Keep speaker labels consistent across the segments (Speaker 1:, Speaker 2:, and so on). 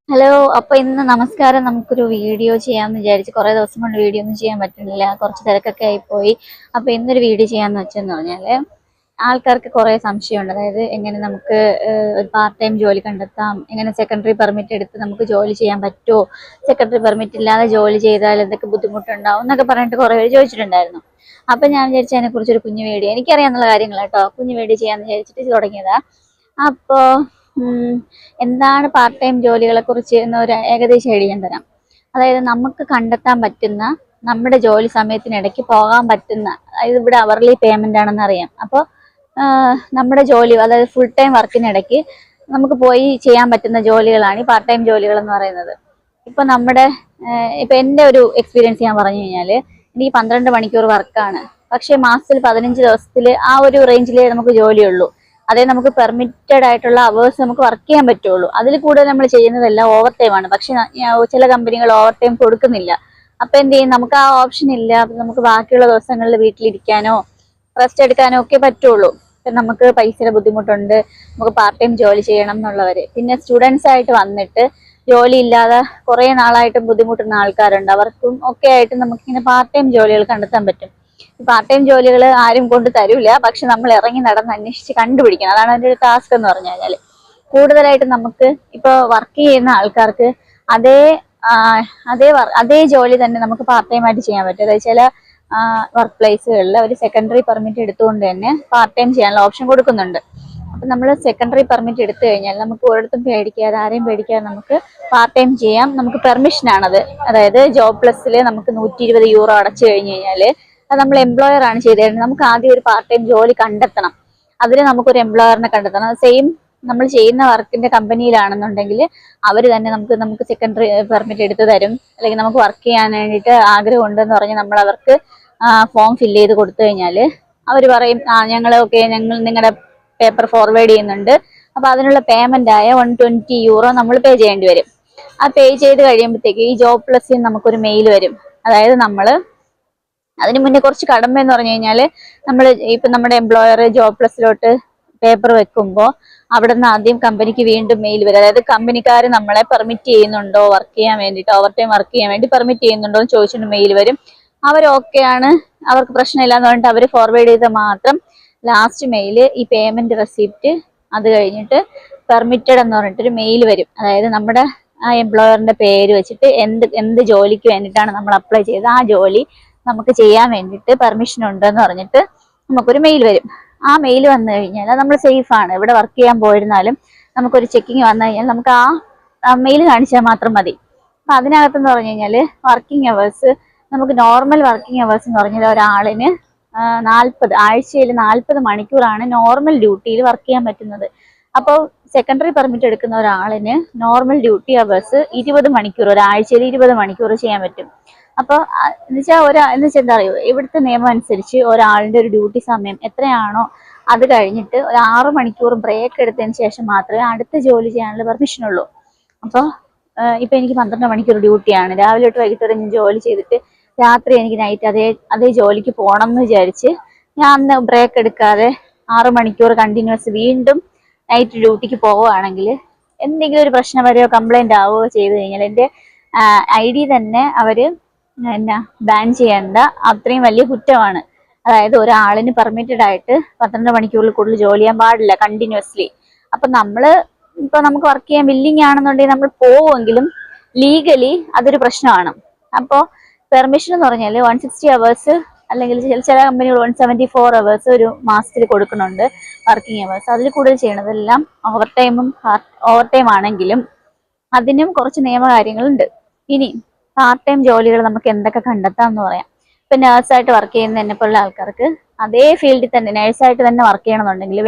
Speaker 1: Hello. അപ്പൊ ഇന്ന് നമസ്കാരം. നമുക്കൊരു വീഡിയോ ചെയ്യാമെന്ന് വിചാരിച്ച് കുറെ ദിവസം കൊണ്ട് വീഡിയോ ഒന്നും ചെയ്യാൻ പറ്റുന്നില്ല, കുറച്ച് തിരക്കൊക്കെ ആയിപ്പോയി. അപ്പൊ ഇന്നൊരു വീഡിയോ ചെയ്യാന്ന് വെച്ചെന്ന് പറഞ്ഞാല് ആൾക്കാർക്ക് കുറെ സംശയമുണ്ട്. അതായത് എങ്ങനെ നമുക്ക് ഒരു പാർട്ട് ടൈം ജോലി കണ്ടെത്താം, എങ്ങനെ സെക്കൻഡറി പെർമിറ്റ് എടുത്ത് നമുക്ക് ജോലി ചെയ്യാൻ പറ്റുമോ, സെക്കൻഡറി പെർമിറ്റ് ഇല്ലാതെ ജോലി ചെയ്താൽ എന്തൊക്കെ ബുദ്ധിമുട്ടുണ്ടാവും എന്നൊക്കെ പറഞ്ഞിട്ട് കുറെ പേര് ചോദിച്ചിട്ടുണ്ടായിരുന്നു. അപ്പൊ ഞാൻ വിചാരിച്ചു അതിനെ കുറിച്ച് ഒരു കുഞ്ഞു വീഡിയോ, എനിക്കറിയാവുന്ന കാര്യങ്ങൾ കേട്ടോ, കുഞ്ഞു വീഡിയോ ചെയ്യാന്ന് വിചാരിച്ചിട്ട് തുടങ്ങിയതാ. അപ്പോ എന്താണ് പാർട്ട് ടൈം ജോലികളെ കുറിച്ച് എന്നൊരു ഏകദേശം ഐഡിയ ഞാൻ തരാം. അതായത് നമുക്ക് കണ്ടെത്താൻ പറ്റുന്ന, നമ്മുടെ ജോലി സമയത്തിനിടയ്ക്ക് പോകാൻ പറ്റുന്ന, അതായത് ഇവിടെ അവർലി പേയ്മെന്റ് ആണെന്ന് അറിയാം. അപ്പോൾ നമ്മുടെ ജോലി, അതായത് ഫുൾ ടൈം വർക്കിനിടയ്ക്ക് നമുക്ക് പോയി ചെയ്യാൻ പറ്റുന്ന ജോലികളാണ് ഈ പാർട്ട് ടൈം ജോലികൾ എന്ന് പറയുന്നത്. ഇപ്പൊ നമ്മുടെ ഇപ്പൊ എൻ്റെ ഒരു എക്സ്പീരിയൻസ് ഞാൻ പറഞ്ഞു കഴിഞ്ഞാൽ, എനിക്ക് 12 മണിക്കൂർ വർക്കാണ്. പക്ഷെ മാസത്തിൽ 15 ദിവസത്തിൽ ആ ഒരു റേഞ്ചിലേ നമുക്ക് ജോലിയുള്ളൂ. അതേ നമുക്ക് പെർമിറ്റഡ് ആയിട്ടുള്ള അവേഴ്സ് നമുക്ക് വർക്ക് ചെയ്യാൻ പറ്റുള്ളൂ. അതിൽ കൂടുതൽ നമ്മൾ ചെയ്യുന്നതെല്ലാം ഓവർ ടൈം ആണ്. പക്ഷെ ചില കമ്പനികൾ ഓവർ ടൈം കൊടുക്കുന്നില്ല. അപ്പൊ എന്ത് ചെയ്യും, നമുക്ക് ആ ഓപ്ഷൻ ഇല്ല. നമുക്ക് ബാക്കിയുള്ള ദിവസങ്ങളിൽ വീട്ടിലിരിക്കാനോ റെസ്റ്റ് എടുക്കാനോ ഒക്കെ പറ്റുള്ളൂ. നമുക്ക് പൈസയുടെ ബുദ്ധിമുട്ടുണ്ട്, നമുക്ക് പാർട്ട് ടൈം ജോലി ചെയ്യണം എന്നുള്ളവര്, പിന്നെ സ്റ്റുഡൻസ് ആയിട്ട് വന്നിട്ട് ജോലി ഇല്ലാതെ കുറെ നാളായിട്ടും ബുദ്ധിമുട്ടുന്ന ആൾക്കാരുണ്ട്. അവർക്കും ഒക്കെ ആയിട്ട് നമുക്കിങ്ങനെ പാർട്ട് ടൈം ജോലികൾ കണ്ടെത്താൻ പറ്റും. പാർട്ട് ടൈം ജോലികൾ ആരും കൊണ്ട് തരൂല, പക്ഷെ നമ്മൾ ഇറങ്ങി നടന്ന് അന്വേഷിച്ച് കണ്ടുപിടിക്കണം. അതാണ് അതിന്റെ ഒരു ടാസ്ക് എന്ന് പറഞ്ഞു കഴിഞ്ഞാല്. കൂടുതലായിട്ട് നമുക്ക് ഇപ്പൊ വർക്ക് ചെയ്യുന്ന ആൾക്കാർക്ക് അതേ അതേ ജോലി തന്നെ നമുക്ക് പാർട്ട് ടൈം ആയിട്ട് ചെയ്യാൻ പറ്റും. അതായത് ചില വർക്ക് പ്ലേസുകളിൽ ഒരു സെക്കൻഡറി പെർമിറ്റ് എടുത്തുകൊണ്ട് തന്നെ പാർട്ട് ടൈം ചെയ്യാനുള്ള ഓപ്ഷൻ കൊടുക്കുന്നുണ്ട്. അപ്പൊ നമ്മൾ സെക്കൻഡറി പെർമിറ്റ് എടുത്തു കഴിഞ്ഞാൽ നമുക്ക് ഒരിടത്തും പേടിക്കാതെ, ആരെയും പേടിക്കാതെ നമുക്ക് പാർട്ട് ടൈം ചെയ്യാം. നമുക്ക് പെർമിഷനാണത്. അതായത് ജോബ് പ്ലസിൽ നമുക്ക് 120 യൂറോ അടച്ചു കഴിഞ്ഞു കഴിഞ്ഞാൽ അത് നമ്മൾ എംപ്ലോയർ ആണ് ചെയ്തേണ്ടത്. നമുക്ക് ആദ്യം ഒരു പാർട്ട് ടൈം ജോലി കണ്ടെത്തണം. അതിന് നമുക്കൊരു എംപ്ലോയറിനെ കണ്ടെത്തണം. സെയിം നമ്മൾ ചെയ്യുന്ന വർക്കിന്റെ കമ്പനിയിലാണെന്നുണ്ടെങ്കിൽ അവർ തന്നെ നമുക്ക് സെക്കൻഡറി പെർമിറ്റ് എടുത്ത് തരും. അല്ലെങ്കിൽ നമുക്ക് വർക്ക് ചെയ്യാൻ വേണ്ടിയിട്ട് ആഗ്രഹം ഉണ്ടെന്ന് പറഞ്ഞ് നമ്മൾ അവർക്ക് ഫോം ഫില്ല് ചെയ്ത് കൊടുത്തു കഴിഞ്ഞാൽ അവർ പറയും, ഞങ്ങൾ നിങ്ങളുടെ പേപ്പർ ഫോർവേഡ് ചെയ്യുന്നുണ്ട്. അപ്പൊ അതിനുള്ള പേയ്മെന്റ് ആയ 120 യൂറോ നമ്മൾ പേ ചെയ്യേണ്ടി വരും. ആ പേ ചെയ്ത് കഴിയുമ്പോഴത്തേക്ക് ഈ ജോബ് പ്ലസിൽ നമുക്കൊരു മെയിൽ വരും. അതായത് അതിന് മുന്നേ കുറച്ച് കടമ്പ എന്ന് പറഞ്ഞു കഴിഞ്ഞാല്, നമ്മൾ ഇപ്പൊ നമ്മുടെ എംപ്ലോയർ ജോബ് പ്ലസിലോട്ട് പേപ്പർ വെക്കുമ്പോൾ അവിടെ നിന്ന് ആദ്യം കമ്പനിക്ക് വീണ്ടും മെയിൽ വരും. അതായത് കമ്പനിക്കാർ നമ്മളെ പെർമിറ്റ് ചെയ്യുന്നുണ്ടോ വർക്ക് ചെയ്യാൻ വേണ്ടിയിട്ട്, ഓവർ ടൈം വർക്ക് ചെയ്യാൻ വേണ്ടി പെർമിറ്റ് ചെയ്യുന്നുണ്ടോ എന്ന് ചോദിച്ചിട്ട് മെയിൽ വരും. അവർ ഓക്കെയാണ്, അവർക്ക് പ്രശ്നമില്ല എന്ന് പറഞ്ഞിട്ട് അവർ ഫോർവേഡ് ചെയ്താൽ മാത്രം ലാസ്റ്റ് മെയില് ഈ പേയ്മെന്റ് റെസിപ്റ്റ്, അത് കഴിഞ്ഞിട്ട് പെർമിറ്റഡ് എന്ന് പറഞ്ഞിട്ടൊരു മെയിൽ വരും. അതായത് നമ്മുടെ ആ എംപ്ലോയറിന്റെ പേര് വെച്ചിട്ട് എന്ത് ജോലിക്ക് വേണ്ടിയിട്ടാണ് നമ്മൾ അപ്ലൈ ചെയ്തത് ആ ജോലി നമുക്ക് ചെയ്യാൻ വേണ്ടിയിട്ട് പെർമിഷൻ ഉണ്ടെന്ന് പറഞ്ഞിട്ട് നമുക്കൊരു മെയിൽ വരും. ആ മെയിൽ വന്നു കഴിഞ്ഞാൽ നമ്മൾ സേഫ് ആണ്. ഇവിടെ വർക്ക് ചെയ്യാൻ പോയിരുന്നാലും നമുക്കൊരു ചെക്കിങ് വന്നു കഴിഞ്ഞാൽ നമുക്ക് ആ മെയിൽ കാണിച്ചാൽ മാത്രം മതി. അപ്പൊ അതിനകത്തെന്ന് പറഞ്ഞു കഴിഞ്ഞാൽ വർക്കിംഗ് അവേഴ്സ്, നമുക്ക് നോർമൽ വർക്കിംഗ് അവേഴ്സ് എന്ന് പറഞ്ഞാൽ ഒരാളിന് ആഴ്ചയിൽ 40 മണിക്കൂറാണ് നോർമൽ ഡ്യൂട്ടിയിൽ വർക്ക് ചെയ്യാൻ പറ്റുന്നത്. അപ്പോൾ സെക്കൻഡറി പെർമിറ്റ് എടുക്കുന്ന ഒരാളിന് നോർമൽ ഡ്യൂട്ടി അവേഴ്സ് 20 മണിക്കൂർ, ഒരാഴ്ചയിൽ 20 മണിക്കൂർ ചെയ്യാൻ പറ്റും. അപ്പൊ എന്നുവെച്ചാൽ എന്താ അറിയോ, ഇവിടുത്തെ നിയമം അനുസരിച്ച് ഒരാളുടെ ഒരു ഡ്യൂട്ടി സമയം എത്രയാണോ അത് കഴിഞ്ഞിട്ട് ഒരു 6 മണിക്കൂർ ബ്രേക്ക് എടുത്തതിന് ശേഷം മാത്രമേ അടുത്ത ജോലി ചെയ്യാനുള്ള പെർമിഷൻ ഉള്ളൂ. അപ്പോൾ ഇപ്പൊ എനിക്ക് 12 മണിക്കൂർ ഡ്യൂട്ടിയാണ്, രാവിലെ തൊട്ട് വൈകിട്ട് വരെ ഞാൻ ജോലി ചെയ്തിട്ട് രാത്രി എനിക്ക് നൈറ്റ് അതേ ജോലിക്ക് പോകണം എന്ന് വിചാരിച്ച് ഞാൻ അന്ന് ബ്രേക്ക് എടുക്കാതെ 6 മണിക്കൂർ കണ്ടിന്യൂസ് വീണ്ടും നൈറ്റ് ഡ്യൂട്ടിക്ക് പോവുകയാണെങ്കിൽ എന്തെങ്കിലും ഒരു പ്രശ്നം വരെയോ കംപ്ലൈന്റ് ആവുകയോ ചെയ്തു കഴിഞ്ഞാൽ എൻ്റെ ID തന്നെ അവര് ബാൻ ചെയ്യേണ്ട അത്രയും വലിയ കുറ്റമാണ്. അതായത് ഒരാളിന് പെർമിറ്റഡ് ആയിട്ട് 12 മണിക്കൂറിൽ കൂടുതൽ ജോലി ചെയ്യാൻ പാടില്ല കണ്ടിന്യൂസ്ലി. അപ്പൊ നമുക്ക് വർക്ക് ചെയ്യാൻ വില്ലിങ് ആണെന്നുണ്ടെങ്കിൽ നമ്മൾ പോവുമെങ്കിലും ലീഗലി അതൊരു പ്രശ്നമാണ്. അപ്പോൾ പെർമിഷൻ എന്ന് പറഞ്ഞാൽ 160 അവേഴ്സ്, അല്ലെങ്കിൽ ചില കമ്പനികൾ 174 അവേഴ്സ് ഒരു മാസത്തിൽ കൊടുക്കുന്നുണ്ട് വർക്കിംഗ് അവേഴ്സ്. അതിൽ കൂടുതൽ ചെയ്യണതെല്ലാം ഓവർ ടൈം ആണെങ്കിലും അതിനും കുറച്ച് നിയമകാര്യങ്ങളുണ്ട്. ഇനി പാർട്ട് ടൈം ജോലികൾ നമുക്ക് എന്തൊക്കെ കണ്ടെത്താം എന്ന് പറയാം. ഇപ്പൊ നേഴ്സായിട്ട് വർക്ക് ചെയ്യുന്ന എന്നെ പോലുള്ള ആൾക്കാർക്ക് അതേ ഫീൽഡിൽ തന്നെ നേഴ്സായിട്ട് തന്നെ വർക്ക് ചെയ്യണമെന്നുണ്ടെങ്കിൽ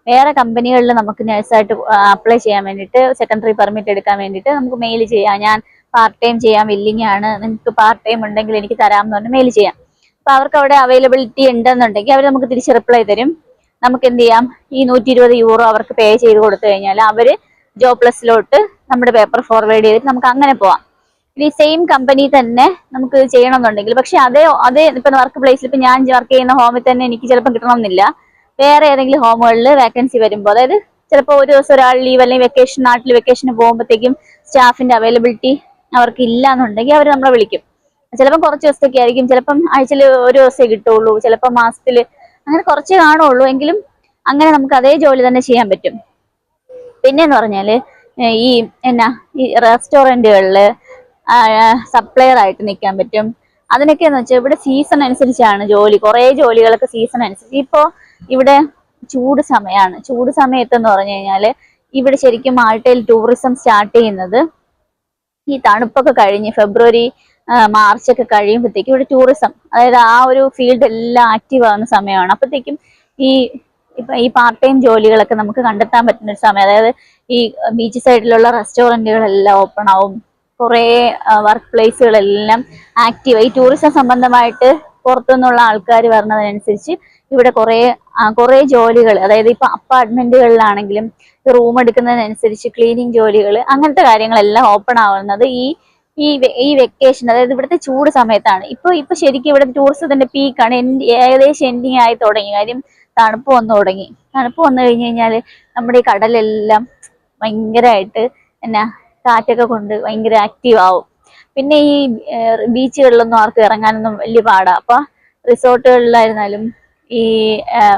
Speaker 1: വേറെ കമ്പനികളിൽ നമുക്ക് നേഴ്സായിട്ട് അപ്ലൈ ചെയ്യാൻ വേണ്ടിയിട്ട്, സെക്കൻഡറി പെർമിറ്റ് എടുക്കാൻ വേണ്ടിയിട്ട് നമുക്ക് മെയിൽ ചെയ്യാം. ഞാൻ പാർട്ട് ടൈം ചെയ്യാൻ വില്ലിങ് ആണ്, നിങ്ങൾക്ക് പാർട്ട് ടൈം ഉണ്ടെങ്കിൽ എനിക്ക് തരാമെന്ന് പറഞ്ഞ് മെയിൽ ചെയ്യാം. അപ്പൊ അവർക്ക് അവിടെ അവൈലബിലിറ്റി ഉണ്ടെന്നുണ്ടെങ്കിൽ അവർ നമുക്ക് തിരിച്ച് റിപ്ലൈ തരും. നമുക്ക് എന്ത് ചെയ്യാം, ഈ 120 യൂറോ അവർക്ക് പേ ചെയ്ത് കൊടുത്തു കഴിഞ്ഞാൽ അവര് ജോബ് പ്ലസിലോട്ട് നമ്മുടെ പേപ്പർ ഫോർവേഡ് ചെയ്തിട്ട് നമുക്ക് അങ്ങനെ പോവാം. ഈ സെയിം കമ്പനി തന്നെ നമുക്ക് ചെയ്യണമെന്നുണ്ടെങ്കിൽ, പക്ഷെ അതേ ഇപ്പൊ വർക്ക് പ്ലേസിൽ ഇപ്പൊ ഞാൻ വർക്ക് ചെയ്യുന്ന ഹോമിൽ തന്നെ എനിക്ക് ചിലപ്പോൾ കിട്ടണമെന്നില്ല. വേറെ ഏതെങ്കിലും ഹോമുകളിൽ വേക്കൻസി വരുമ്പോൾ, അതായത് ചിലപ്പോൾ ഒരു ദിവസം ഒരാൾ ലീവ് അല്ലെങ്കിൽ വെക്കേഷൻ നാട്ടിൽ വെക്കേഷന് പോകുമ്പോഴത്തേക്കും സ്റ്റാഫിന്റെ അവൈലബിലിറ്റി അവർക്ക് ഇല്ല എന്നുണ്ടെങ്കിൽ അവർ നമ്മളെ വിളിക്കും. ചിലപ്പോൾ കുറച്ച് ദിവസത്തേക്ക് ആയിരിക്കും, ചിലപ്പം ആഴ്ചയിൽ ഒരു ദിവസമേ കിട്ടുള്ളൂ, ചിലപ്പോൾ മാസത്തിൽ, അങ്ങനെ കുറച്ചേ കാണുള്ളൂ. എങ്കിലും അങ്ങനെ നമുക്ക് അതേ ജോലി തന്നെ ചെയ്യാൻ പറ്റും. പിന്നെന്ന് പറഞ്ഞാല് ഈ ഈ റെസ്റ്റോറൻറ്റുകളിൽ സപ്ലയർ ആയിട്ട് നിൽക്കാൻ പറ്റും. അതിനൊക്കെയെന്ന് വെച്ചാൽ ഇവിടെ സീസൺ അനുസരിച്ചാണ് ജോലി, കുറേ ജോലികളൊക്കെ സീസൺ അനുസരിച്ച്. ഇപ്പോൾ ഇവിടെ ചൂട് സമയമാണ്. ചൂട് സമയത്തെന്ന് പറഞ്ഞു കഴിഞ്ഞാല് ഇവിടെ ശരിക്കും മാൾട്ടയിൽ ടൂറിസം സ്റ്റാർട്ട് ചെയ്യുന്നത് ഈ തണുപ്പൊക്കെ കഴിഞ്ഞ് ഫെബ്രുവരി മാർച്ച് ഒക്കെ കഴിയുമ്പോഴത്തേക്കും ഇവിടെ ടൂറിസം, അതായത് ആ ഒരു ഫീൽഡ് എല്ലാം ആക്റ്റീവ് ആവുന്ന സമയമാണ്. അപ്പോഴത്തേക്കും ഈ പാർട്ട് ടൈം ജോലികളൊക്കെ നമുക്ക് കണ്ടെത്താൻ പറ്റുന്ന ഒരു സമയം. അതായത് ഈ ബീച്ച് സൈഡിലുള്ള റെസ്റ്റോറൻറ്റുകളെല്ലാം ഓപ്പൺ ആവും, കുറേ വർക്ക് പ്ലേസുകളെല്ലാം ആക്റ്റീവ്. ഈ ടൂറിസം സംബന്ധമായിട്ട് പുറത്തുനിന്നുള്ള ആൾക്കാർ വരുന്നതിനനുസരിച്ച് ഇവിടെ കുറേ ജോലികൾ, അതായത് ഇപ്പൊ അപ്പാർട്ട്മെന്റുകളിലാണെങ്കിലും റൂം എടുക്കുന്നതിനനുസരിച്ച് ക്ലീനിങ് ജോലികൾ, അങ്ങനത്തെ കാര്യങ്ങളെല്ലാം ഓപ്പൺ ആവുന്നത് ഈ വെക്കേഷൻ, അതായത് ഇവിടുത്തെ ചൂട് സമയത്താണ്. ഇപ്പൊ ശരിക്കും ഇവിടെ ടൂറിസത്തിന്റെ പീക്കാണ്, ഏകദേശം എൻഡിങ് ആയി തുടങ്ങി. കാര്യം തണുപ്പ് വന്നു തുടങ്ങി. തണുപ്പ് വന്നു കഴിഞ്ഞു കഴിഞ്ഞാല് നമ്മുടെ ഈ കടലെല്ലാം ഭയങ്കരമായിട്ട് കാറ്റൊക്കെ കൊണ്ട് ഭയങ്കര ആക്റ്റീവ് ആവും. പിന്നെ ഈ ബീച്ചുകളിലൊന്നും ആർക്കും ഇറങ്ങാനൊന്നും വലിയ പാടാ. അപ്പൊ റിസോർട്ടുകളിലായിരുന്നാലും ഈ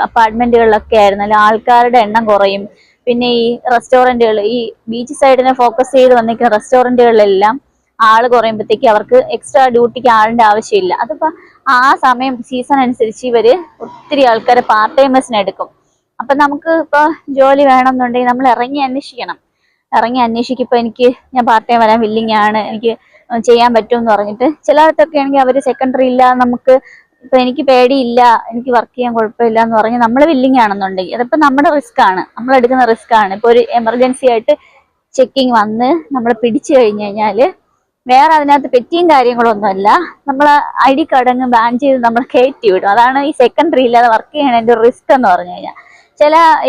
Speaker 1: അപ്പാർട്ട്മെന്റുകളിലൊക്കെ ആയിരുന്നാലും ആൾക്കാരുടെ എണ്ണം കുറയും. പിന്നെ ഈ റെസ്റ്റോറൻറ്റുകൾ, ഈ ബീച്ച് സൈഡിനെ ഫോക്കസ് ചെയ്ത് വന്നിരിക്കുന്ന റെസ്റ്റോറൻറ്റുകളിലെല്ലാം ആള് കുറയുമ്പോഴത്തേക്ക് അവർക്ക് എക്സ്ട്രാ ഡ്യൂട്ടിക്ക് ആളിന്റെ ആവശ്യമില്ല. അതിപ്പോ ആ സമയം സീസൺ അനുസരിച്ച് ഇവര് ഒത്തിരി ആൾക്കാരെ പാർട്ട് ടൈമേഴ്സിനെ എടുക്കും. അപ്പൊ നമുക്ക് ഇപ്പൊ ജോലി വേണമെന്നുണ്ടെങ്കിൽ നമ്മൾ ഇറങ്ങി അന്വേഷിക്കും. ഇപ്പൊ ഞാൻ പാർട്ട് ടൈം വരാൻ വില്ലിങ് ആണ്, എനിക്ക് ചെയ്യാൻ പറ്റുമെന്ന് പറഞ്ഞിട്ട് ചിലയിടത്തൊക്കെ ആണെങ്കിൽ അവര് സെക്കൻഡറി ഇല്ല, നമുക്ക് ഇപ്പൊ എനിക്ക് പേടിയില്ല, എനിക്ക് വർക്ക് ചെയ്യാൻ കുഴപ്പമില്ല എന്ന് പറഞ്ഞ് നമ്മൾ വില്ലിങ് ആണെന്നുണ്ടെങ്കിൽ അതിപ്പോ നമ്മുടെ റിസ്ക് ആണ്, നമ്മൾ എടുക്കുന്ന റിസ്ക് ആണ്. ഇപ്പൊ ഒരു എമർജൻസി ആയിട്ട് ചെക്കിങ് വന്ന് നമ്മൾ പിടിച്ചു കഴിഞ്ഞു കഴിഞ്ഞാല് വേറെ അതിനകത്ത് പെറ്റിയും കാര്യങ്ങളൊന്നുമല്ല, നമ്മളെ ID കാർഡ് അങ്ങ് ബാൻ ചെയ്ത് നമ്മൾ കയറ്റി വിടും. അതാണ് ഈ സെക്കൻഡറി ഇല്ലാതെ വർക്ക് ചെയ്യണതിന്റെ റിസ്ക് എന്ന് പറഞ്ഞു കഴിഞ്ഞാൽ.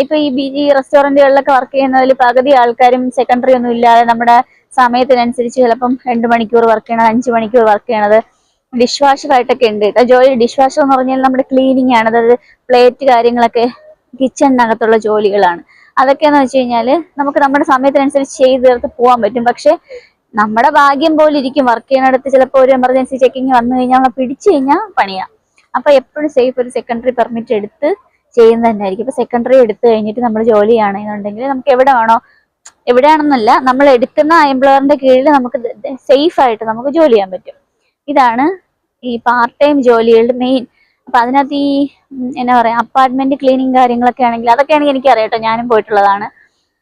Speaker 1: ഇപ്പൊ ഈ റെസ്റ്റോറൻറ്റുകളിലൊക്കെ വർക്ക് ചെയ്യുന്നതിൽ പകുതി ആൾക്കാരും സെക്കൻഡറി ഒന്നും ഇല്ലാതെ നമ്മുടെ സമയത്തിനനുസരിച്ച് ചിലപ്പം 2 മണിക്കൂർ വർക്ക് ചെയ്യണത്, 5 മണിക്കൂർ വർക്ക് ചെയ്യണത്. ഡിഷ് വാഷറായിട്ടൊക്കെ ഉണ്ട് കേട്ടോ ജോലി. ഡിഷ് വാഷർ എന്ന് പറഞ്ഞാൽ നമ്മുടെ ക്ലീനിങ് ആണ്, അതായത് പ്ലേറ്റ് കാര്യങ്ങളൊക്കെ കിച്ചണിനകത്തുള്ള ജോലികളാണ്. അതൊക്കെയെന്ന് വെച്ച് കഴിഞ്ഞാല് നമുക്ക് നമ്മുടെ സമയത്തിനനുസരിച്ച് ചെയ്ത് തീർത്ത് പോകാൻ പറ്റും. പക്ഷെ നമ്മുടെ ഭാഗ്യം പോലെ ഇരിക്കും. വർക്ക് ചെയ്യുന്നിടത്ത് ചിലപ്പോൾ ഒരു എമർജൻസി ചെക്കിങ് വന്നു കഴിഞ്ഞാൽ നമ്മൾ പിടിച്ചു കഴിഞ്ഞാൽ പണിയാം. അപ്പൊ എപ്പോഴും സേഫ് ഒരു സെക്കൻഡറി പെർമിറ്റ് എടുത്ത് ചെയ്യുന്നത് തന്നെയായിരിക്കും. ഇപ്പൊ സെക്കൻഡറി എടുത്തു കഴിഞ്ഞിട്ട് നമ്മൾ ജോലി ചെയ്യുകയാണെന്നുണ്ടെങ്കിൽ നമുക്ക് എവിടെയാണെന്നല്ല, നമ്മൾ എടുക്കുന്ന എംപ്ലോയറിന്റെ കീഴിൽ നമുക്ക് സേഫ് ആയിട്ട് നമുക്ക് ജോലി ചെയ്യാൻ പറ്റും. ഇതാണ് ഈ പാർട്ട് ടൈം ജോലികളുടെ മെയിൻ. അപ്പൊ അതിനകത്ത് എന്നാ പറയാ, അപ്പാർട്ട്മെന്റ് ക്ലീനിങ് കാര്യങ്ങളൊക്കെ ആണെങ്കിൽ അതൊക്കെയാണെങ്കിൽ എനിക്കറിയാം കേട്ടോ, ഞാനും പോയിട്ടുള്ളതാണ്.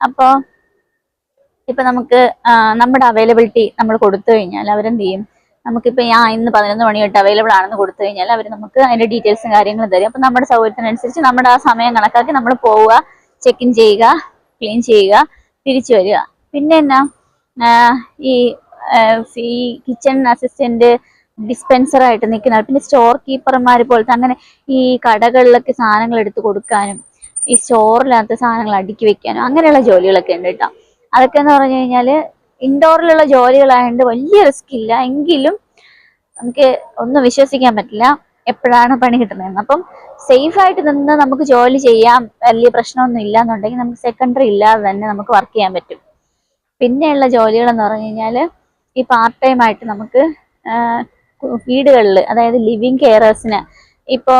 Speaker 1: അപ്പൊ ഇപ്പൊ നമുക്ക് നമ്മുടെ അവൈലബിലിറ്റി നമ്മൾ കൊടുത്തു കഴിഞ്ഞാൽ അവരെന്ത് ചെയ്യും, നമുക്കിപ്പോൾ ഞാൻ ഇന്ന് 11 മണി തൊട്ട് അവൈലബിൾ ആണെന്ന് കൊടുത്തു കഴിഞ്ഞാൽ അവർ നമുക്ക് അതിന്റെ ഡീറ്റെയിൽസും കാര്യങ്ങളും തരും. അപ്പൊ നമ്മുടെ സൗകര്യത്തിനനുസരിച്ച് നമ്മുടെ ആ സമയം കണക്കാക്കി നമ്മൾ പോവുക, ചെക്ക് ഇൻ ചെയ്യുക, ക്ലീൻ ചെയ്യുക, തിരിച്ചു വരിക. പിന്നെ ഈ കിച്ചൺ അസിസ്റ്റന്റ്, ഡിസ്പെൻസർ ആയിട്ട് നിൽക്കുന്ന, പിന്നെ സ്റ്റോർ കീപ്പർമാർ പോലത്തെ, അങ്ങനെ ഈ കടകളിലൊക്കെ സാധനങ്ങൾ എടുത്ത് കൊടുക്കാനും ഈ സ്റ്റോറിനകത്ത് സാധനങ്ങൾ അടുക്കി വെക്കാനും അങ്ങനെയുള്ള ജോലികളൊക്കെ ഉണ്ട് കേട്ടോ. അതൊക്കെ എന്ന് പറഞ്ഞു കഴിഞ്ഞാല് ഇൻഡോറിലുള്ള ജോലികളായതുകൊണ്ട് വലിയ റിസ്ക് ഇല്ല, എങ്കിലും നമുക്ക് ഒന്നും വിശ്വസിക്കാൻ പറ്റില്ല എപ്പോഴാണ് പണി കിട്ടുന്നതെന്ന്. അപ്പം സേഫ് ആയിട്ട് നിന്ന് നമുക്ക് ജോലി ചെയ്യാം, വലിയ പ്രശ്നമൊന്നും ഇല്ല എന്നുണ്ടെങ്കിൽ നമുക്ക് സെക്കൻഡറി ഇല്ലാതെ തന്നെ നമുക്ക് വർക്ക് ചെയ്യാൻ പറ്റും. പിന്നെയുള്ള ജോലികൾ എന്ന് പറഞ്ഞു കഴിഞ്ഞാല് ഈ പാർട്ട് ടൈം ആയിട്ട് നമുക്ക് വീടുകളിൽ, അതായത് ലിവിങ് കെയറേഴ്സിന്, ഇപ്പോ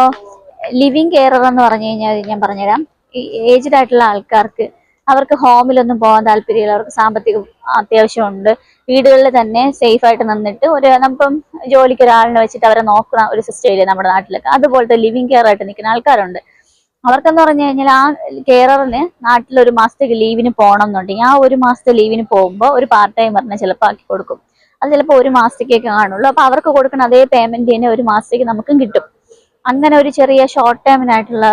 Speaker 1: ലിവിങ് കെയറർ എന്ന് പറഞ്ഞു കഴിഞ്ഞാൽ ഞാൻ പറഞ്ഞുതരാം, ഈ ഏജ്ഡ് ആയിട്ടുള്ള ആൾക്കാർക്ക് അവർക്ക് ഹോമിലൊന്നും പോകാൻ താല്പര്യമില്ല, അവർക്ക് സാമ്പത്തികം അത്യാവശ്യമുണ്ട്, വീടുകളിൽ തന്നെ സേഫ് ആയിട്ട് നിന്നിട്ട് നമ്മപ്പം ജോലിക്ക് ഒരാളിനെ വെച്ചിട്ട് അവരെ നോക്കുന്ന ഒരു സിസ്റ്റം ഇല്ലേ നമ്മുടെ നാട്ടിലൊക്കെ, അതുപോലത്തെ ലിവിങ് കെയർ ആയിട്ട് നിൽക്കുന്ന ആൾക്കാരുണ്ട്. അവർക്കെന്ന് പറഞ്ഞു കഴിഞ്ഞാൽ ആ കെയറിന് നാട്ടിൽ 1 മാസത്തേക്ക് ലീവിന് പോകണം എന്നുണ്ടെങ്കിൽ ആ 1 മാസത്തെ ലീവിന് പോകുമ്പോൾ ഒരു പാർട്ട് ടൈമറിനെ ചിലപ്പോൾ ആക്കി കൊടുക്കും. അത് ചിലപ്പോൾ 1 മാസത്തേക്കൊക്കെ കാണുള്ളൂ. അപ്പൊ അവർക്ക് കൊടുക്കുന്ന അതേ പേയ്മെന്റ് തന്നെ 1 മാസത്തേക്ക് നമുക്കും കിട്ടും. അങ്ങനെ ഒരു ചെറിയ ഷോർട്ട് ടൈമിനായിട്ടുള്ള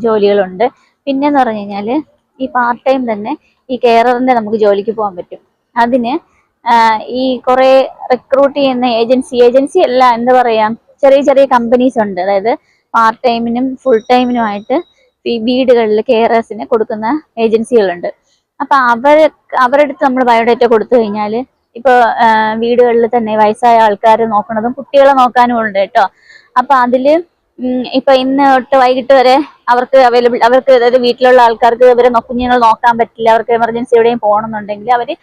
Speaker 1: ജോലികളുണ്ട്. പിന്നെന്ന് പറഞ്ഞു കഴിഞ്ഞാല് ഈ പാർട്ട് ടൈം തന്നെ ഈ കെയറിന്റെ നമുക്ക് ജോലിക്ക് പോകാൻ പറ്റും. അതിന് ഈ കുറെ റിക്രൂട്ട് ചെയ്യുന്ന ഏജൻസി അല്ല, എന്താ പറയാ, ചെറിയ ചെറിയ കമ്പനീസ് ഉണ്ട്. അതായത് പാർട്ട് ടൈമിനും ഫുൾ ടൈമിനുമായിട്ട് ഈ വീടുകളിൽ കെയറേഴ്സിന് കൊടുക്കുന്ന ഏജൻസികളുണ്ട്. അപ്പൊ അവരുടെ അടുത്ത് നമ്മൾ ബയോഡേറ്റ കൊടുത്തു കഴിഞ്ഞാല് ഇപ്പൊ വീടുകളിൽ തന്നെ വയസ്സായ ആൾക്കാരെ നോക്കണതും കുട്ടികളെ നോക്കാനും ഉണ്ട് കേട്ടോ. അപ്പൊ അതില് ഇപ്പൊ ഇന്ന് തൊട്ട് വൈകിട്ട് വരെ അവർക്ക് അതായത് വീട്ടിലുള്ള ആൾക്കാർക്ക് ഇവരെ കുഞ്ഞുങ്ങൾ നോക്കാൻ പറ്റില്ല, അവർക്ക് എമർജൻസി എവിടെയും പോകണമെന്നുണ്ടെങ്കിൽ അവര്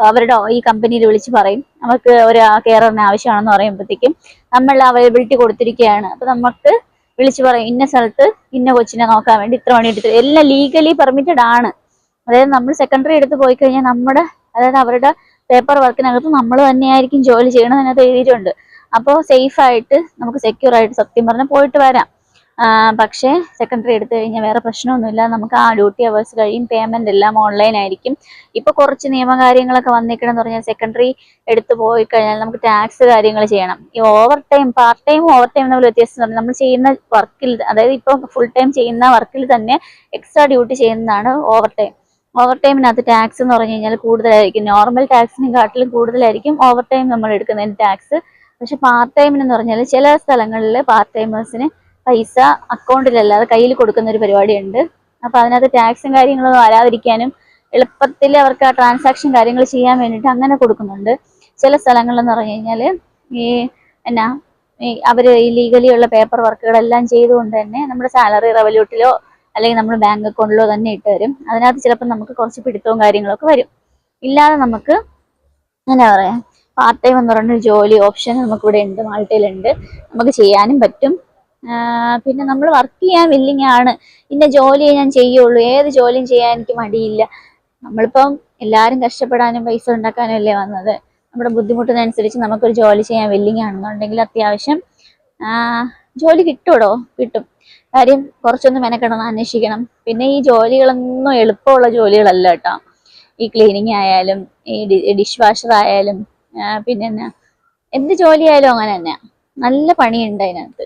Speaker 1: അവരുടെ ഈ കമ്പനിയിൽ വിളിച്ച് പറയും അവർക്ക് ഒരു കെയറിന് ആവശ്യമാണെന്ന് പറയുമ്പോഴത്തേക്കും നമ്മൾ അവൈലബിലിറ്റി കൊടുത്തിരിക്കുകയാണ്. അപ്പൊ നമുക്ക് വിളിച്ചു പറയും ഇന്ന സ്ഥലത്ത് ഇന്ന കൊച്ചിനെ നോക്കാൻ വേണ്ടി ഇത്ര മണി എടുത്ത്, എല്ലാം ലീഗലി പെർമിറ്റഡ് ആണ്. അതായത് നമ്മൾ സെക്കൻഡറി എടുത്ത് പോയി കഴിഞ്ഞാൽ അതായത് അവരുടെ പേപ്പർ വർക്കിനകത്ത് നമ്മൾ തന്നെയായിരിക്കും ജോലി ചെയ്യണം അതിനകത്ത് എഴുതിയിട്ടുണ്ട്. അപ്പോൾ സേഫ് ആയിട്ട് നമുക്ക് സെക്യൂർ ആയിട്ട് സത്യം പറഞ്ഞാൽ പോയിട്ട് വരാം. പക്ഷേ സെക്കൻഡറി എടുത്തു കഴിഞ്ഞാൽ വേറെ പ്രശ്നമൊന്നുമില്ല, നമുക്ക് ആ ഡ്യൂട്ടി അവേഴ്സ് കഴിയും, പേയ്മെന്റ് എല്ലാം ഓൺലൈൻ ആയിരിക്കും. ഇപ്പൊ കുറച്ച് നിയമകാര്യങ്ങളൊക്കെ വന്നിക്കണമെന്ന് പറഞ്ഞാൽ സെക്കൻഡറി എടുത്തു പോയി കഴിഞ്ഞാൽ നമുക്ക് ടാക്സ് കാര്യങ്ങൾ ചെയ്യണം. ഈ over time, part time over time തമ്മിൽ വ്യത്യാസം. നമ്മൾ ചെയ്യുന്ന വർക്കിൽ, അതായത് ഇപ്പൊ ഫുൾ ടൈം ചെയ്യുന്ന വർക്കിൽ തന്നെ എക്സ്ട്രാ ഡ്യൂട്ടി ചെയ്യുന്നതാണ് ഓവർ ടൈം. ഓവർ ടൈമിനകത്ത് ടാക്സ് എന്ന് പറഞ്ഞു കഴിഞ്ഞാൽ കൂടുതലായിരിക്കും, നോർമൽ ടാക്സിനെക്കാട്ടിലും കൂടുതലായിരിക്കും ഓവർ ടൈം നമ്മൾ എടുക്കുന്നതിന് ടാക്സ്. പക്ഷെ പാർട്ട് ടൈമിനെന്ന് പറഞ്ഞാൽ ചില സ്ഥലങ്ങളിൽ പാർട്ട് ടൈമേഴ്സിന് പൈസ അക്കൗണ്ടിലല്ലാതെ കയ്യിൽ കൊടുക്കുന്ന ഒരു പരിപാടിയുണ്ട്. അപ്പൊ അതിനകത്ത് ടാക്സും കാര്യങ്ങളൊന്നും വരാതിരിക്കാനും എളുപ്പത്തിൽ അവർക്ക് ആ ട്രാൻസാക്ഷൻ കാര്യങ്ങൾ ചെയ്യാൻ വേണ്ടിയിട്ട് അങ്ങനെ കൊടുക്കുന്നുണ്ട്. ചില സ്ഥലങ്ങളിലെന്ന് പറഞ്ഞു കഴിഞ്ഞാൽ അവര് ലീഗലി ഉള്ള പേപ്പർ വർക്കുകളെല്ലാം ചെയ്തുകൊണ്ട് തന്നെ നമ്മുടെ സാലറി റെവല്യൂട്ടിലോ അല്ലെങ്കിൽ നമ്മുടെ ബാങ്ക് അക്കൗണ്ടിലോ തന്നെ ഇട്ട് തരും. അതിനകത്ത് ചിലപ്പോൾ നമുക്ക് കുറച്ച് പിടുത്തവും കാര്യങ്ങളൊക്കെ വരും. ഇല്ലാതെ നമുക്ക് എന്താ പറയാ പാർട്ട് ടൈം എന്ന് പറഞ്ഞൊരു ജോലി ഓപ്ഷൻ നമുക്കിവിടെ ഉണ്ട്, മാൾട്ടയിലുണ്ട്, നമുക്ക് ചെയ്യാനും പറ്റും. പിന്നെ നമ്മൾ വർക്ക് ചെയ്യാൻ വില്ലിങ് ആണ്. ഇന്ന ജോലിയെ ഞാൻ ചെയ്യുള്ളൂ, ഏത് ജോലിയും ചെയ്യാൻ എനിക്ക് മടിയില്ല. നമ്മളിപ്പം എല്ലാവരും കഷ്ടപ്പെടാനും പൈസ ഉണ്ടാക്കാനും അല്ലേ വന്നത്. നമ്മുടെ ബുദ്ധിമുട്ടിനനുസരിച്ച് നമുക്കൊരു ജോലി ചെയ്യാൻ വില്ലിങ് ആണെന്നുണ്ടെങ്കിൽ അത്യാവശ്യം ജോലി കിട്ടുമോ? കിട്ടും. കാര്യം കുറച്ചൊന്ന് മെനക്കെടണം, അന്വേഷിക്കണം. പിന്നെ ഈ ജോലികളൊന്നും എളുപ്പമുള്ള ജോലികളല്ല കേട്ടോ. ഈ ക്ലീനിങ് ആയാലും ഈ ഡിഷ് വാഷർ ആയാലും പിന്നെ എന്ത് ജോലിയായാലും അങ്ങനെ തന്നെ നല്ല പണിയുണ്ട് അതിനകത്ത്.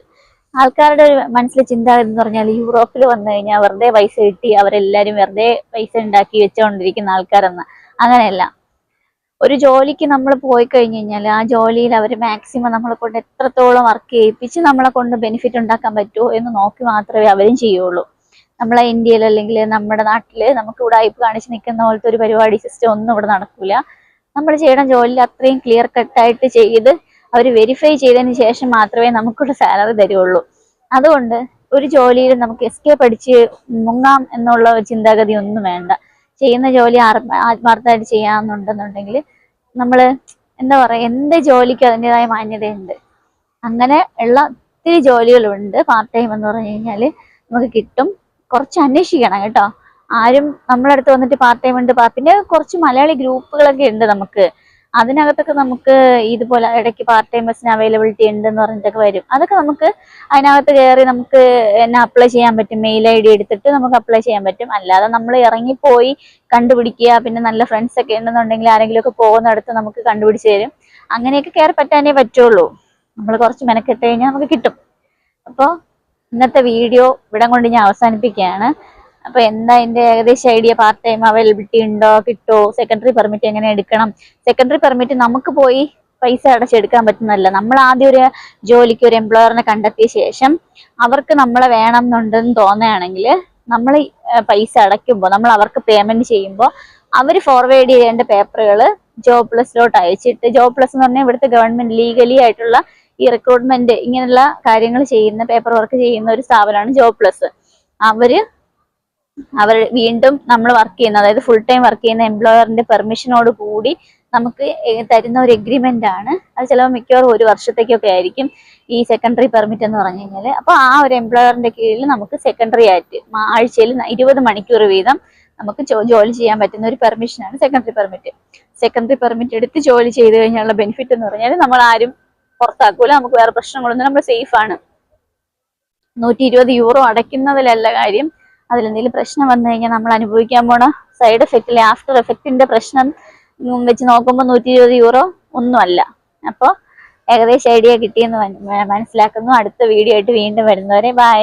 Speaker 1: ആൾക്കാരുടെ ഒരു മനസ്സിലെ ചിന്താഗതി എന്ന് പറഞ്ഞാൽ യൂറോപ്പിൽ വന്നു കഴിഞ്ഞാൽ വെറുതെ പൈസ കിട്ടി അവരെല്ലാരും വെറുതെ പൈസ ഉണ്ടാക്കി വെച്ചുകൊണ്ടിരിക്കുന്ന ആൾക്കാരെന്ന്. അങ്ങനെയല്ല. ഒരു ജോലിക്ക് നമ്മൾ പോയി കഴിഞ്ഞു കഴിഞ്ഞാൽ ആ ജോലിയിൽ അവർ മാക്സിമം നമ്മളെ കൊണ്ട് എത്രത്തോളം വർക്ക് ചെയ്യിപ്പിച്ച് നമ്മളെ കൊണ്ട് ബെനിഫിറ്റ് ഉണ്ടാക്കാൻ പറ്റുമോ എന്ന് നോക്കി മാത്രമേ അവരും ചെയ്യുള്ളൂ. നമ്മളെ ഇന്ത്യയിൽ അല്ലെങ്കിൽ നമ്മുടെ നാട്ടില് നമുക്ക് ഉടായിപ്പ് കാണിച്ച് നിൽക്കുന്ന പോലത്തെ ഒരു പരിപാടി സിസ്റ്റം ഒന്നും ഇവിടെ നടക്കൂല. നമ്മൾ ചെയ്യണ ജോലി അത്രയും ക്ലിയർ കട്ടായിട്ട് ചെയ്ത് അവർ വെരിഫൈ ചെയ്തതിന് ശേഷം മാത്രമേ നമുക്കുള്ള സാലറി തരുള്ളൂ. അതുകൊണ്ട് ഒരു ജോലിയിൽ നമുക്ക് എസ്കേപ്പ് അടിച്ച് മുങ്ങാം എന്നുള്ള ചിന്താഗതി ഒന്നും വേണ്ട. ചെയ്യുന്ന ജോലി ആത്മാർത്ഥമായിട്ട് ചെയ്യാമെന്നുണ്ടെന്നുണ്ടെങ്കിൽ നമ്മൾ എന്താ പറയുക, എന്ത് ജോലിക്കും അതിൻ്റെതായ മാന്യതയുണ്ട്. അങ്ങനെ ഉള്ള ഒത്തിരി ജോലികളുണ്ട്. പാർട്ട് ടൈം എന്ന് പറഞ്ഞു കഴിഞ്ഞാൽ നമുക്ക് കിട്ടും. കുറച്ച് അന്വേഷിക്കണം കേട്ടോ. ആരും നമ്മളടുത്ത് വന്നിട്ട് പാർട്ട് ടൈം ഉണ്ട്, പിന്നെ കുറച്ച് മലയാളി ഗ്രൂപ്പുകളൊക്കെ ഉണ്ട് നമുക്ക്. അതിനകത്തൊക്കെ നമുക്ക് ഇതുപോലെ ഇടയ്ക്ക് പാർട്ട് ടൈമേഴ്സിന് അവൈലബിലിറ്റി ഉണ്ടെന്ന് പറഞ്ഞിട്ടൊക്കെ വരും. അതൊക്കെ നമുക്ക് അതിനകത്ത് കയറി നമുക്ക് അപ്ലൈ ചെയ്യാൻ പറ്റും. മെയിൽ ID എടുത്തിട്ട് നമുക്ക് അപ്ലൈ ചെയ്യാൻ പറ്റും. അല്ലാതെ നമ്മൾ ഇറങ്ങിപ്പോയി കണ്ടുപിടിക്കുക, പിന്നെ നല്ല ഫ്രണ്ട്സ് ഒക്കെ ഉണ്ടെന്നുണ്ടെങ്കിൽ ആരെങ്കിലും ഒക്കെ പോകുന്നിടത്ത് നമുക്ക് കണ്ടുപിടിച്ച് തരും. അങ്ങനെയൊക്കെ കയറി പറ്റാനേ പറ്റുള്ളൂ. നമ്മൾ കുറച്ച് മെനക്കെട്ട് കഴിഞ്ഞാൽ നമുക്ക് കിട്ടും. അപ്പോൾ ഇന്നത്തെ വീഡിയോ ഇവിടം കൊണ്ട് ഞാൻ അവസാനിപ്പിക്കുകയാണ്. അപ്പൊ എന്താ എന്റെ ഏകദേശം ഐഡിയ, പാർട്ട് ടൈം അവൈലബിലിറ്റി ഉണ്ടോ, കിട്ടുമോ, സെക്കൻഡറി പെർമിറ്റ് എങ്ങനെ എടുക്കണം? സെക്കൻഡറി പെർമിറ്റ് നമുക്ക് പോയി പൈസ അടച്ചെടുക്കാൻ പറ്റുന്നതല്ല. നമ്മൾ ആദ്യം ഒരു ജോലിക്ക് ഒരു എംപ്ലോയറിനെ കണ്ടെത്തിയ ശേഷം അവർക്ക് നമ്മളെ വേണം എന്നുണ്ടെന്ന് തോന്നുകയാണെങ്കിൽ നമ്മൾ പൈസ അടയ്ക്കുമ്പോൾ, നമ്മൾ അവർക്ക് പേയ്മെന്റ് ചെയ്യുമ്പോൾ അവർ ഫോർവേഡ് ചെയ്യേണ്ട പേപ്പറുകൾ ജോബ് പ്ലസിലോട്ട് അയച്ചിട്ട്, ജോബ് പ്ലസ് എന്ന് പറഞ്ഞാൽ ഇവിടുത്തെ ഗവൺമെന്റ് ലീഗലി ആയിട്ടുള്ള ഈ റിക്രൂട്ട്മെന്റ് ഇങ്ങനെയുള്ള കാര്യങ്ങൾ ചെയ്യുന്ന, പേപ്പർ വർക്ക് ചെയ്യുന്ന ഒരു സ്ഥാപനമാണ് ജോബ് പ്ലസ്. അവർ വീണ്ടും നമ്മൾ വർക്ക് ചെയ്യുന്ന, അതായത് ഫുൾ ടൈം വർക്ക് ചെയ്യുന്ന എംപ്ലോയറിന്റെ പെർമിഷനോട് കൂടി നമുക്ക് തരുന്ന ഒരു എഗ്രിമെന്റ് ആണ്. അത് ചിലപ്പോൾ മിക്കവാറും 1 വർഷത്തേക്കൊക്കെ ആയിരിക്കും ഈ സെക്കൻഡറി പെർമിറ്റ് എന്ന് പറഞ്ഞു കഴിഞ്ഞാൽ. അപ്പോൾ ആ ഒരു എംപ്ലോയറിന്റെ കീഴിൽ നമുക്ക് സെക്കൻഡറി ആയിട്ട് ആഴ്ചയിൽ 20 മണിക്കൂർ വീതം നമുക്ക് ജോലി ചെയ്യാൻ പറ്റുന്ന ഒരു പെർമിഷനാണ് സെക്കൻഡറി പെർമിറ്റ്. സെക്കൻഡറി പെർമിറ്റ് എടുത്ത് ജോലി ചെയ്ത് കഴിഞ്ഞാലുള്ള ബെനിഫിറ്റ് എന്ന് പറഞ്ഞാൽ നമ്മൾ ആരും പുറത്താക്കൂല, നമുക്ക് വേറെ പ്രശ്നങ്ങളൊന്നും, നമ്മൾ സേഫ് ആണ്. 120 യൂറോ അടയ്ക്കുന്നതിലല്ല കാര്യം. അതിലെന്തെങ്കിലും പ്രശ്നം വന്നു കഴിഞ്ഞാൽ നമ്മൾ അനുഭവിക്കാൻ പോണ സൈഡ് എഫക്റ്റിലെ ആഫ്റ്റർ എഫക്റ്റിന്റെ പ്രശ്നം വെച്ച് നോക്കുമ്പോൾ 120 യൂറോ ഒന്നുമല്ല. അപ്പോൾ ഏകദേശം ഐഡിയ കിട്ടിയെന്ന് മനസ്സിലാക്കുന്നു. അടുത്ത വീഡിയോ ആയിട്ട് വീണ്ടും വരുന്നവരെ ബൈ.